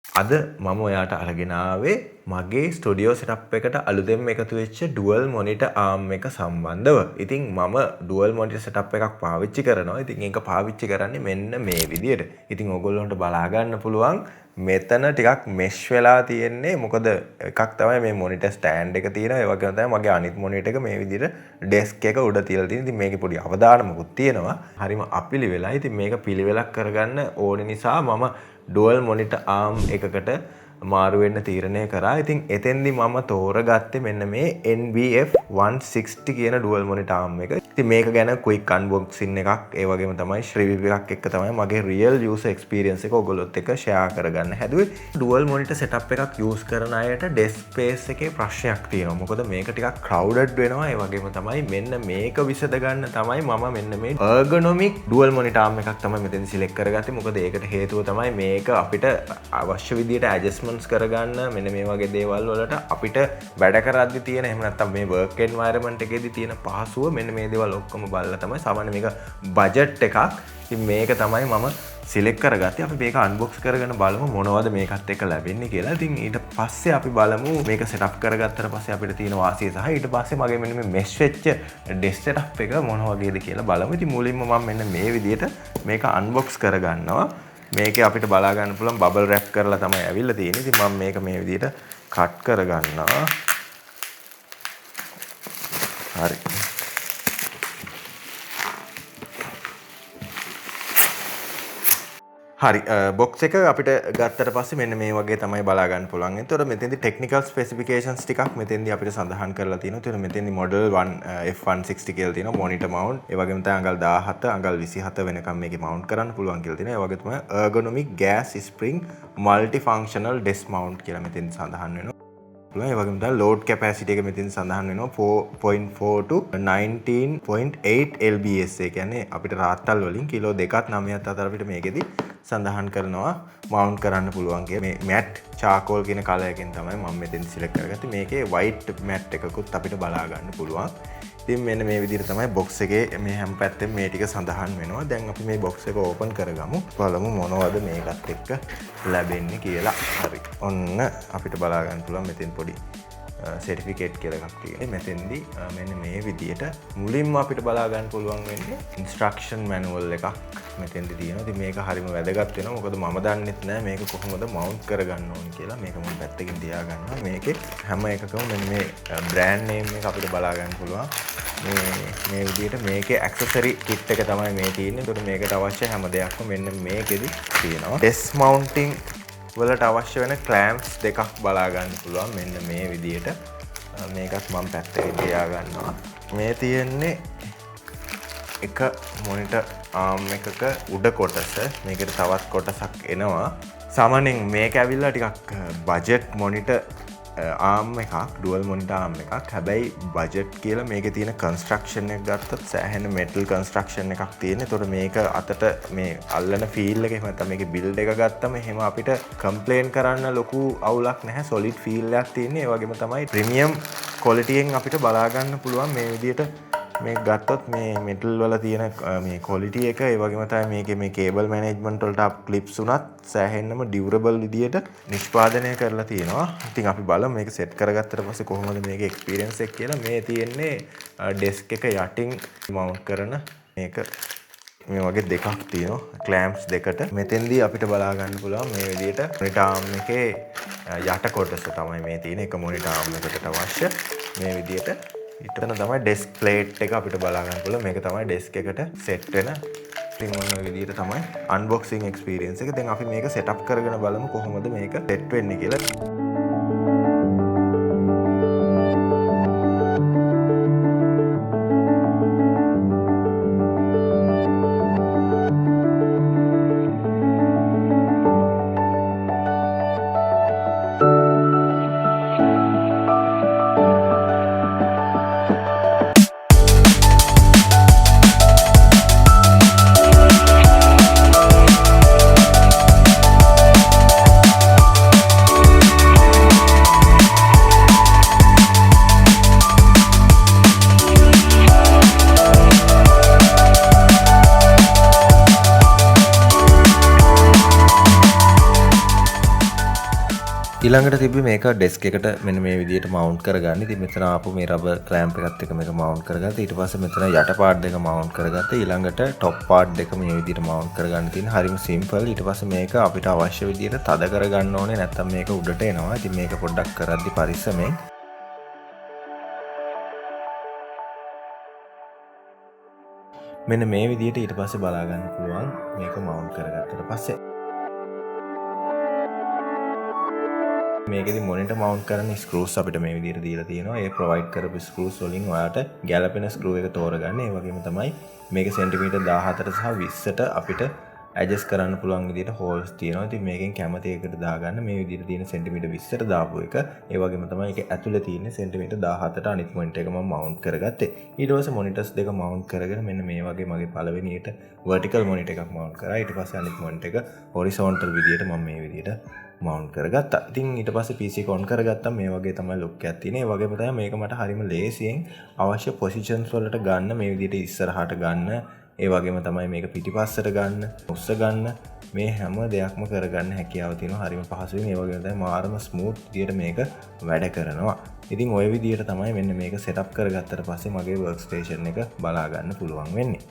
අද මම ඔයාට අරගෙන ආවේ මගේ ස්ටුඩියෝ සෙටප් එකට අලුතෙන්ම එකතු වෙච්ච ඩුවල් මොනිටර් ආර්ම් එක සම්බන්ධව. ඉතින් මම ඩුවල් මොනිටර් සෙටප් එකක් පාවිච්චි කරනවා. ඉතින් ඒක පාවිච්චි කරන්නේ මෙන්න මේ විදියට. ඉතින් ඕගොල්ලන්ට බලා ගන්න පුළුවන් මෙතන ටිකක් මෙෂ් වෙලා තියෙන්නේ. මොකද එකක් තමයි මේ මොනිටර් ස්ටෑන්ඩ් එක තියෙනවා. ඒ වගේම තමයි මගේ අනිත් මොනිටර් එක මේ විදියට ඩෙස්ක් එක උඩ තියලා තියෙනවා. ඉතින් මේකේ පොඩි අවදානමකුත් තියෙනවා. හරිම අපිලිවෙලයි. ඉතින් මේක පිළිවෙලක් කරගන්න ඕනේ නිසා මම ඩුවල් මොනිටර් ආර්ම් එකකට මාරු වෙන්න තීරණය කරා. ඉතින් එතෙන්දි මම තෝරගත්තේ මෙන්න මේ NBF 160 කියන ඩුවල් මොනිටර් ආර්ම් එක. ඉතින් මේක ගැන ක්වික් අන්බොක්සින් එකක් ඒ වගේම තමයි රිවිව් එකක් එක්ක තමයි මගේ රියල් යූසර් එක්ස්පීරියන්ස් එක ඔයගොල්ලොත් එක්ක ෂෙයා කරගන්න හැදුවේ. ඩුවල් මොනිටර් සෙටප් එකක් යූස් කරන අයට ඩෙස්ක් ස්පේස් එකේ ප්‍රශ්නයක් තියෙනවා. මොකද මේක ටිකක් ක්‍රවුඩඩ් වෙනවා. ඒ වගේම තමයි මෙන්න මේක විසඳ ගන්න තමයි මම මෙන්න මේ ergonomic ඩුවල් මොනිටර් ආර්ම් එකක් තමයි මෙතෙන් සිලෙක්ට් කරගත්තේ. මොකද ඒකට හේතුව තමයි මේක අපිට අවශ්‍ය විදියට ඇඩ්ජස්ට්මන්ට්ස් කරගන්න මෙන්න මේ වගේ දේවල් වලට අපිට වැඩ කරද්දි තියෙන එහෙම නැත්නම් මේ වර්ක් එන්වයරන්මන්ට් එකේදී තියෙන පහසුව මෙන්න මේ දේවල් ඔක්කොම බලලා තමයි සාමාන්‍ය මේක බජට් එකක්. ඉතින් මේක තමයි මම සිලෙක්ට් කරගත්තේ. අපි මේක අන්බොක්ස් කරගෙන බලමු මොනවද මේකත් එක්ක ලැබෙන්නේ කියලා. ඉතින් ඊට පස්සේ අපි බලමු මේක සෙටප් කරගත්තට පස්සේ අපිට තියෙන වාසිය සහ ඊට පස්සේ මගේ මෙන්න මේ මෙෂ් වෙච්ච ඩෙස්ක් සෙටප් එක මොන වගේද කියලා බලමු. ඉතින් මුලින්ම මම මෙන්න මේ විදියට මේක අන්බොක්ස් කරගන්නවා. මේකේ අපිට බලා ගන්න පුළුවන් බබල් රැප් කරලා තමයි ඇවිල්ලා තියෙන්නේ. ඉතින් මම මේක මේ විදියට කට් කරගන්නවා. හරි. හරි බොක්ස් එක අපිට ගත්තට පස්සේ මෙන්න මේ වගේ තමයි බලා ගන්න පුළුවන්. එතකොට මෙතෙන්දි ටෙක්නිකල් ස්පෙસિෆිකේෂන්ස් ටිකක් මෙතෙන්දි අපිට සඳහන් කරලා තියෙනවා. එතකොට මෙතෙන්දි මොඩල් 1 F160 කියලා තියෙනවා මොනිටර් මවුන්ට්. ඒ වගේම තමයි අඟල් 17 අඟල් 27 වෙනකම් මේකේ මවුන්ට් කරන්න පුළුවන් කියලා තියෙනවා. ඒ වගේ තමයි ergonomic gas spring multifunctional desk mount කියලා මෙතෙන්දි සඳහන් වෙනවා. ඒ වගේම තමයි load capacity එක මෙතෙන් සඳහන් වෙනවා 4.4 to 19.8 lbs. ඒ කියන්නේ අපිට රාත්තල් වලින් කිලෝ 2.9ත් අතර අපිට මේකෙදි සඳහන් කරනවා මවුන්ට් කරන්න පුළුවන් කියලා. මේ මැට් චාකෝල් කියන කලර් එකෙන් තමයි මම මෙතෙන් සිලෙක්ට් කරගත්තේ. මේකේ white මැට් එකකුත් අපිට බලා ගන්න පුළුවන්. ඉතින් මෙන්න මේ විදිහට තමයි බොක්ස් එකේ මේ හැම පැත්තෙම මේ ටික සඳහන් වෙනවා. දැන් අපි මේ බොක්ස් එක ඕපන් කරගමු. බලමු මොනවද මේකත් එක්ක ලැබෙන්නේ කියලා. හරි. ඔන්න අපිට බලා ගන්න පුළුවන් මෙතෙන් පොඩි සර්ටිෆිකේට් කියලා එකක් තියෙනවා. මෙතෙන්දි මෙන්න මේ විදිහට මුලින්ම අපිට බලා ගන්න පුළුවන් වෙන්නේ ඉන්ස්ට්‍රක්ෂන් මැනුවල් එකක් මෙතෙන්දි තියෙනවා. ඉතින් මේක හරිම වැදගත් වෙනවා. මොකද මම දන්නෙත් නෑ මේක කොහොමද මවුන්ට් කරගන්න ඕනේ කියලා. මේක මම පැත්තකින් තියා ගන්නවා. මේකේ හැම එකකම මෙන්න මේ බ්‍රෑන්ඩ් නේම් එක අපිට බලා ගන්න පුළුවන්. මේ විදිහට මේකේ ඇක්සසරි කිට් එක තමයි මේ තියෙන්නේ. ඒකට මේකට අවශ්‍ය හැම දෙයක්ම මෙන්න මේකෙදි තියෙනවා. ඩෙස්ක් මවුන්ටින් වලට අවශ්‍ය වෙන ක්ලෑම්ප්ස් දෙකක් බලා ගන්න පුළුවන් මෙන්න මේ විදිහට. මේකත් මම පැත්තකින් තියා ගන්නවා. මේ තියෙන්නේ එක මොනිටර් ආර්ම් එකක උඩ කොටස. මේකට තවත් කොටසක් එනවා. සාමාන්‍යයෙන් මේක ඇවිල්ලා ටිකක් බජට් මොනිටර් ආර්ම් එකක්, ඩුවල් මොනිටර් ආර්ම් එකක්. හැබැයි බජට් කියලා මේකේ තියෙන කන්ස්ට්‍රක්ෂන් එක ගත්තත් සෑහෙන මෙටල් කන්ස්ට්‍රක්ෂන් එකක් තියෙන. ඒතකොට මේක අතට මේ අල්ලන ෆීල් එක එහෙම නැත්නම් මේකේ බිල්ඩ් එක ගත්තම එහෙම අපිට කම්ප්ලේන් කරන්න ලොකු අවුලක් නැහැ. සොලිඩ් ෆීල් එකක් තියෙන්නේ. ඒ වගේම තමයි ප්‍රීමියම් ක්වොලිටියෙන් අපිට බලා ගන්න පුළුවන් මේ විදිහට මේ ගත්තොත් මේ මෙටල් වල තියෙන මේ ක්වොලිටි එක. ඒ වගේම තමයි මේකේ මේ කේබල් මැනේජ්මන්ට් වලට අප් ක්ලිප්ස් උනත් සෑහෙන්නම ඩියුරබල් විදියට නිෂ්පාදනය කරලා තියෙනවා. ඉතින් අපි බලමු මේක සෙට් කරගත්තට පස්සේ කොහොමද මේකේ එක්ස්පීරියන්ස් එක කියලා. මේ තියෙන්නේ ඩෙස්ක් එක යටින් මවුන්ට් කරන මේක මේ වගේ දෙකක් තියෙනවා ක්ලෑම්ප්ස් දෙකට. මෙතෙන්දී අපිට බලා ගන්න පුළුවන් මේ විදියට මොනිටර් ආර්ම් එකේ යට කොටස තමයි මේ තියෙන එක මොනිටර් ආර්ම් එකකට අවශ්‍ය මේ විදියට. ඊටතන තමයි ඩෙස්ක් ප්ලේට් එක අපිට බලා ගන්න පුළුවන්. මේක තමයි ඩෙස්ක් එකට සෙට් වෙන. ඉතින් ඔන්න ඔය විදිහට තමයි අන්බොක්සිං එක්ස්පීරියන්ස් එක. දැන් අපි මේක සෙටප් කරගෙන බලමු කොහොමද මේක සෙට් වෙන්නේ කියලා. ඊළඟට තිබ්බේ මේක ඩෙස්ක් එකට මෙන්න මේ විදිහට මවුන්ට් කරගන්න. ඉතින් මෙතන ආපු මේ රබර් ක්ලෑම්ප් එකත් එක්ක මේක මවුන්ට් කරගත්තා. ඊට පස්සේ මෙතන යට පාර්ට් දෙක මවුන්ට් කරගත්තා. ඊළඟට টොප් පාර්ට් දෙක මේ විදිහට මවුන්ට් කරගන්න තියෙන. හරිම සිම්පල්. ඊට පස්සේ මේක අපිට අවශ්‍ය විදිහට තද කරගන්න ඕනේ. නැත්නම් මේක උඩට එනවා. ඉතින් මේක පොඩ්ඩක් කරද්දි පරිස්සමෙන් මෙන්න මේ විදිහට ඊට පස්සේ බලා ගන්න පුළුවන් මේක මවුන්ට් කරගත්තට පස්සේ. මේකෙදි මොනිටර් මවුන්ට් කරන ස්ක්‍රූස් අපිට මේ විදිහට දීලා තියෙනවා. ඒ ප්‍රොවයිඩ් කරපු ස්ක්‍රූස් වලින් ඔයාලට ගැලපෙන ස්ක්‍රූ එක තෝරගන්න. ඒ වගේම තමයි මේක සෙන්ටිමීටර් 14ට සහ 20ට අපිට ඇඩ්ජස්ට් කරන්න පුළුවන් විදිහට හෝල්ස් තියෙනවා. ඉතින් මේකෙන් කැමති එකට දාගන්න. මේ විදිහට තියෙන සෙන්ටිමීටර් 20ට දාපු එක. ඒ වගේම තමයි ඒක ඇතුලේ තියෙන සෙන්ටිමීටර් 17ට අනිත් මොනිටර් එක මම මවුන්ට් කරගත්තේ. ඊට පස්සේ මොනිටර්ස් දෙක මවුන්ට් කරගෙන මෙන්න මේ වගේ මගේ පළවෙනියට වර්ටිකල් මොනිටර් එකක් මවුන්ට් කරා. ඊට පස්සේ අනිත් මොනිටර් එක හොරිසොන්ටල් විදිහට මම මේ විදිහට මවුන්ට් කරගත්තා. ඉතින් ඊට පස්සේ PC එක ඔන් කරගත්තා. මේ වගේ තමයි ලුක් එකක් තියෙන්නේ. ඒ වගේම තමයි මේක මට හරිම ලේසියෙන් අවශ්‍ය පොසිෂන්ස් වලට ගන්න. මේ විදිහට ඉස්සරහට ගන්න. ඒ වගේම තමයි මේක පිටිපස්සට ගන්න, උස්ස ගන්න, මේ හැම දෙයක්ම කරගන්න හැකියාව තියෙනවා. හරිම පහසුවෙන්. ඒ වගේම තමයි මාරම ස්මූත් විදියට මේක වැඩ කරනවා. ඉතින් ওই විදියට තමයි මෙන්න මේක සෙටප් කරගත්තට පස්සේ මගේ වර්ක් ස්ටේෂන් එක බලා ගන්න පුළුවන් වෙන්නේ.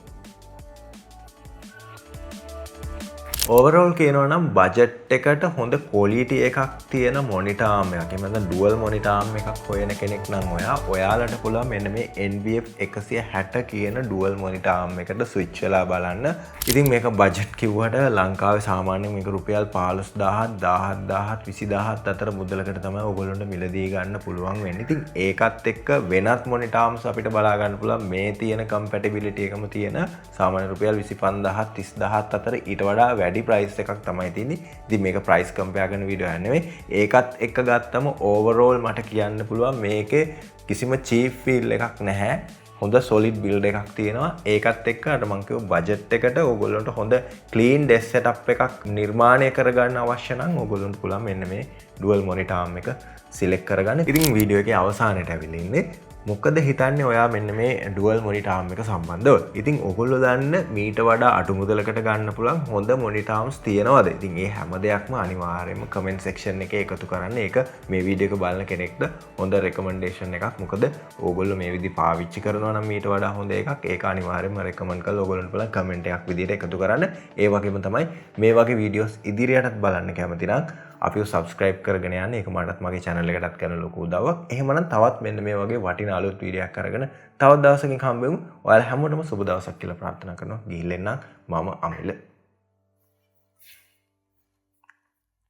ඕවරෝල් කියනවා නම් බජට් එකට හොඳ ක්වොලිටි එකක් තියෙන මොනිටර් ආර්ම් එකක්. එහෙම නැත්නම් ඩුවල් මොනිටර් ආර්ම් එකක් හොයන කෙනෙක් නම් ඔයාලට පුළුවන් මෙන්න මේ NBF 160 කියන ඩුවල් මොනිටර් ආර්ම් එකට ස්විච් වෙලා බලන්න. ඉතින් මේක බජට් කිව්වට ලංකාවේ සාමාන්‍යයෙන් මේක රුපියල් 15000 17000 20000 අතර මුදලකට තමයි ඔයගොල්ලන්ට මිලදී ගන්න පුළුවන් වෙන්නේ. ඉතින් ඒකත් එක්ක වෙනත් මොනිටර් ආර්ම්ස් අපිට බලා ගන්න පුළුවන් මේ තියෙන කම්පැටිබිලිටි එකම තියෙන සාමාන්‍ය රුපියල් 25000 30000 අතර ඊට වඩා වැඩි ප්‍රයිස් එකක් තමයි තියෙන්නේ. ඉතින් මේක ප්‍රයිස් කම්පෙයාර් කරන වීඩියෝ එක නෙවෙයි. ඒකත් එක්ක ගත්තම ඕවරෝල් මට කියන්න පුළුවන් මේකේ කිසිම චීප් ෆීල් එකක් නැහැ. හොඳ සොලිඩ් බිල්ඩ් එකක් තියෙනවා. ඒකත් එක්ක අර මම කිව්ව බජට් එකට ඕගොල්ලන්ට හොඳ ක්ලීන් ඩෙස්ක් සෙටප් එකක් නිර්මාණය කරගන්න අවශ්‍ය නම් ඕගොල්ලන්ට පුළුවන් මෙන්න මේ ඩුවල් මොනිටර් ආර්ම් එක සිලෙක්ට් කරගන්න. ඉතින් වීඩියෝ එකේ අවසානයට ඇවිල්ලා ඉන්නේ. මොකද හිතන්නේ ඔයා මෙන්න මේ ඩුවල් මොනිටර් ආර්ම් එක සම්බන්ධව. ඉතින් ඔයගොල්ලෝ දන්න මීට වඩා අඩු මුදලකට ගන්න පුළුවන් හොඳ මොනිටර් ආර්ම්ස් තියෙනවද? ඉතින් මේ හැම දෙයක්ම අනිවාර්යයෙන්ම කමෙන්ට් සෙක්ෂන් එකේ එකතු කරන්න. ඒක මේ වීඩියෝ එක බලන කෙනෙක්ට හොඳ රෙකමෙන්ඩේෂන් එකක්. මොකද ඕගොල්ලෝ මේ විදි පාවිච්චි කරනවා නම් මීට වඩා හොඳ එකක්. ඒක අනිවාර්යයෙන්ම රෙකමෙන්ඩ් කරලා ඕගොල්ලන්ට බලන්න කමෙන්ට් එකක් විදිහට එකතු කරන්න. ඒ වගේම තමයි මේ වගේ වීඩියෝස් ඉදිරියටත් බලන්න කැමති නම් අපිව සබස්ක්‍රයිබ් කරගෙන යන්න. ඒක මටත් මගේ channel එකටත් කරන ලොකු උදව්වක්. එහෙමනම් තවත් මෙන්න මේ වගේ වටිනා අලුත් වීඩියෝ එකක් අරගෙන තවත් දවසකින් හම්බෙමු. ඔයාලා හැමෝටම සුබ දවසක් කියලා ප්‍රාර්ථනා කරනවා. ගිහින් එන්නම්. මම අමිල.